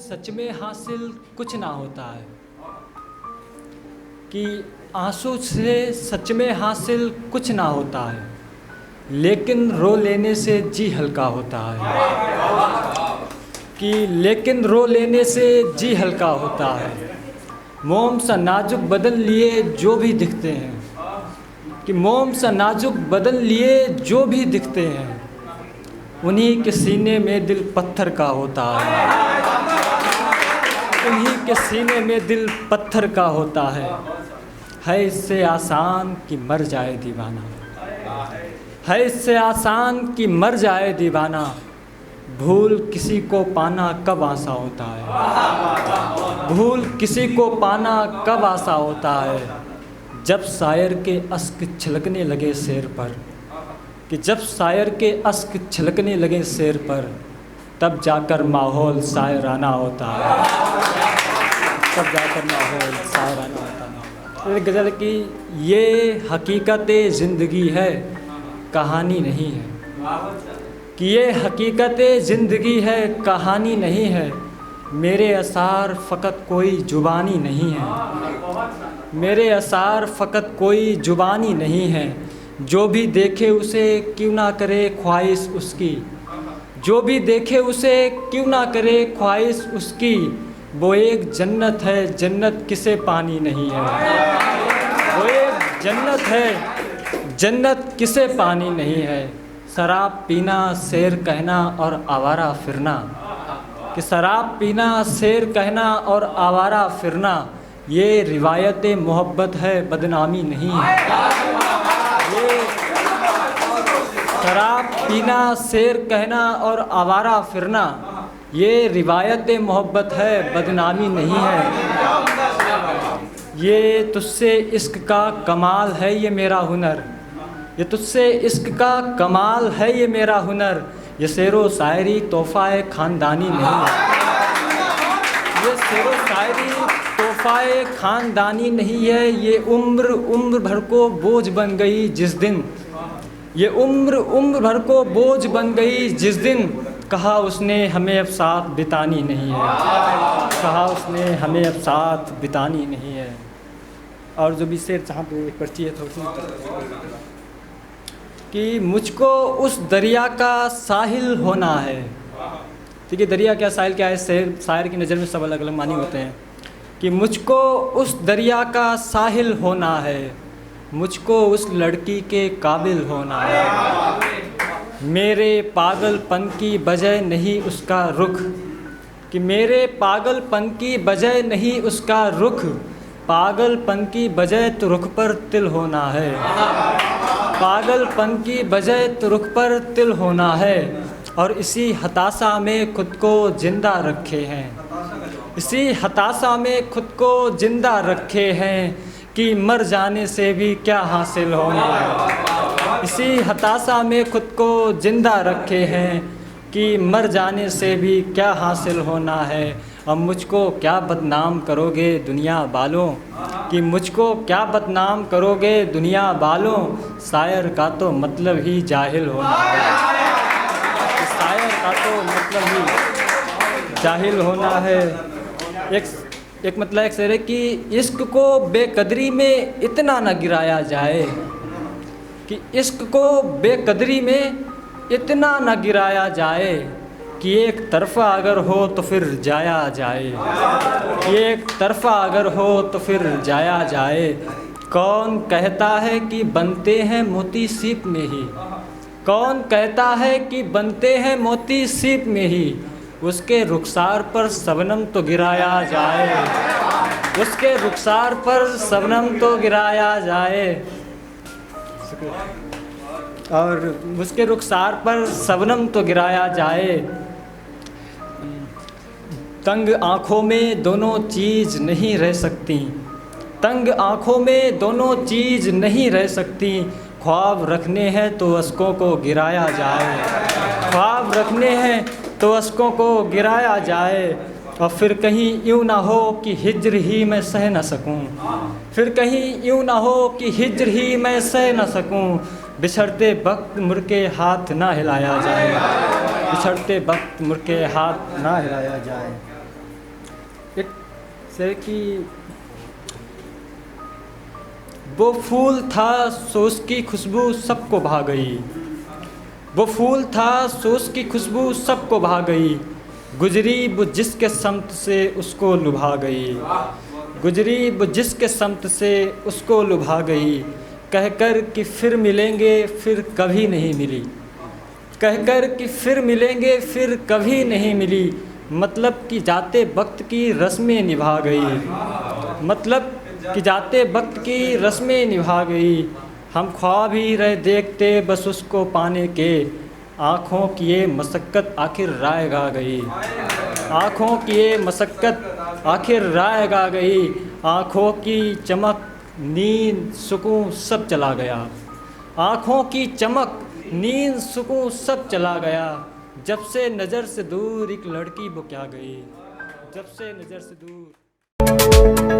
सच में हासिल कुछ ना होता है, कि आंसू से सच में हासिल कुछ ना होता है, लेकिन रो लेने से जी हल्का होता है। कि लेकिन रो लेने से जी हल्का होता है। मोम सा नाजुक बदन लिए जो भी दिखते हैं, कि मोम सा नाजुक बदन लिए जो भी दिखते हैं, उन्हीं के सीने में दिल पत्थर का होता है। उन्हीं के सीने में दिल पत्थर का होता है इससे आसान कि मर जाए दीवाना। है इससे आसान कि मर जाए दीवाना, भूल किसी को पाना कब आसा होता है। भूल किसी को पाना कब आसा होता है, जब शायर के अश्क छलकने लगे शेर पर, कि जब शायर के अश्क छलकने लगे शेर पर, तब जाकर माहौल शायराना होता है। तब जाकर माहौल शायराना होता है। गज़ल की ये हकीकत ज़िंदगी है, कहानी नहीं है। कि ये हकीकत ज़िंदगी है, कहानी नहीं है। मेरे असार फ़कत कोई जुबानी नहीं है। मेरे असार फ़कत कोई जुबानी नहीं है। जो भी देखे उसे क्यों ना करे ख्वाहिश उसकी, जो भी देखे उसे क्यों ना करे ख्वाहिश उसकी, वो एक जन्नत है, जन्नत किसे पानी नहीं है। वो एक जन्नत है, जन्नत किसे पानी नहीं है। शराब पीना शेर कहना और आवारा फिरना, कि शराब पीना शेर कहना और आवारा फिरना, ये रिवायत मोहब्बत है, बदनामी नहीं है। ये शराब पीना शेर कहना और आवारा फिरना, ये रिवायत मोहब्बत है, बदनामी नहीं है। ये तुझसे इश्क का कमाल है, ये मेरा हुनर। ये तुझसे इश्क का कमाल है, ये मेरा हुनर। ये शेरो शायरी तोहफ़ा ख़ानदानी नहीं है। ये शेरो शायरी तोहफ़ा ख़ानदानी नहीं है। ये उम्र भर को बोझ बन गई जिस दिन, ये उम्र भर को बोझ बन गई जिस दिन, कहा उसने हमें अब साथ बितानी नहीं है। कहा उसने हमें अब साथ बितानी नहीं है। और जो भी शेर चाह तो एक पर्ची है थोड़ी, कि मुझको उस दरिया का साहिल होना है। ठीक है, दरिया क्या साहिल क्या है, शायर की नज़र में सब अलग अलग मानी होते हैं। कि मुझको उस दरिया का साहिल होना है, मुझको उस लड़की के काबिल होना है। मेरे पागलपन की वजह नहीं उसका रुख, कि मेरे पागलपन की वजह नहीं उसका रुख, पागलपन की वजह तो रुख पर तिल होना है। पागलपन की वजह तो रुख पर तिल होना है। और इसी हताशा में खुद को जिंदा रखे हैं, इसी हताशा में खुद को जिंदा रखे हैं, कि मर जाने से भी क्या हासिल होना है। इसी हताशा में खुद को जिंदा रखे हैं, कि मर जाने से भी क्या हासिल होना है। अब मुझको क्या बदनाम करोगे दुनिया वालों, कि मुझको क्या बदनाम करोगे दुनिया वालों, शायर का तो मतलब ही जाहिल होना है। शायर का तो मतलब ही जाहिल होना है। एक मतलब एक शेर है कि इश्क को बेकदरी में इतना न गिराया जाए, कि इश्क को बेकदरी में इतना न गिराया जाए, कि एक तरफ़ा अगर हो तो फिर जाया जाए। कि एक तरफ़ा अगर हो तो फिर जाया जाए। कौन कहता है कि बनते हैं मोती सीप में ही, कौन कहता है कि बनते हैं मोती सीप में ही, उसके रुखसार पर शबनम तो गिराया जाए। उसके रुखसार पर शबनम तो गिराया जाए। और उसके रुखसार पर शबनम तो गिराया जाए। तंग आँखों में दोनों चीज़ नहीं रह सकती, तंग आँखों में दोनों चीज़ नहीं रह सकती। ख्वाब रखने हैं तो अश्कों को गिराया जाए। ख्वाब रखने हैं तो अश्कों को गिराया जाए। और फिर कहीं यूँ ना हो कि हिज्र ही मैं सह न सकूं, फिर कहीं यूँ ना हो कि हिज्र ही मैं सह न सकूं। बिछड़ते वक्त मुड़ के हाथ ना हिलाया जाए, बिछड़ते वक्त मुड़ के हाथ ना हिलाया जाए। जैसे कि वो फूल था सो उसकी खुशबू सबको भा गई, वो फूल था सो उसकी खुशबू सबको भा गई, गुजरी वो जिसके समत से उसको लुभा गई, गुजरी वो जिसके समत से उसको लुभा गई, कहकर कि फिर मिलेंगे फिर कभी नहीं मिली, कहकर कि फिर मिलेंगे फिर कभी नहीं मिली, मतलब कि जाते वक्त की रस्में निभा गई, मतलब कि जाते वक्त की रस्में निभा गई, हम ख्वाब ही रहे देखते बस उसको पाने के, आँखों की ये मशक्क़त आखिर राय गा गई, आँखों की ये मशक्क़त आखिर राय गा गई, आँखों की चमक नींद सुकून सब चला गया, आँखों की चमक नींद सुकून सब चला गया, जब से नज़र से दूर एक लड़की वो क्या गई, जब से नज़र से दूर।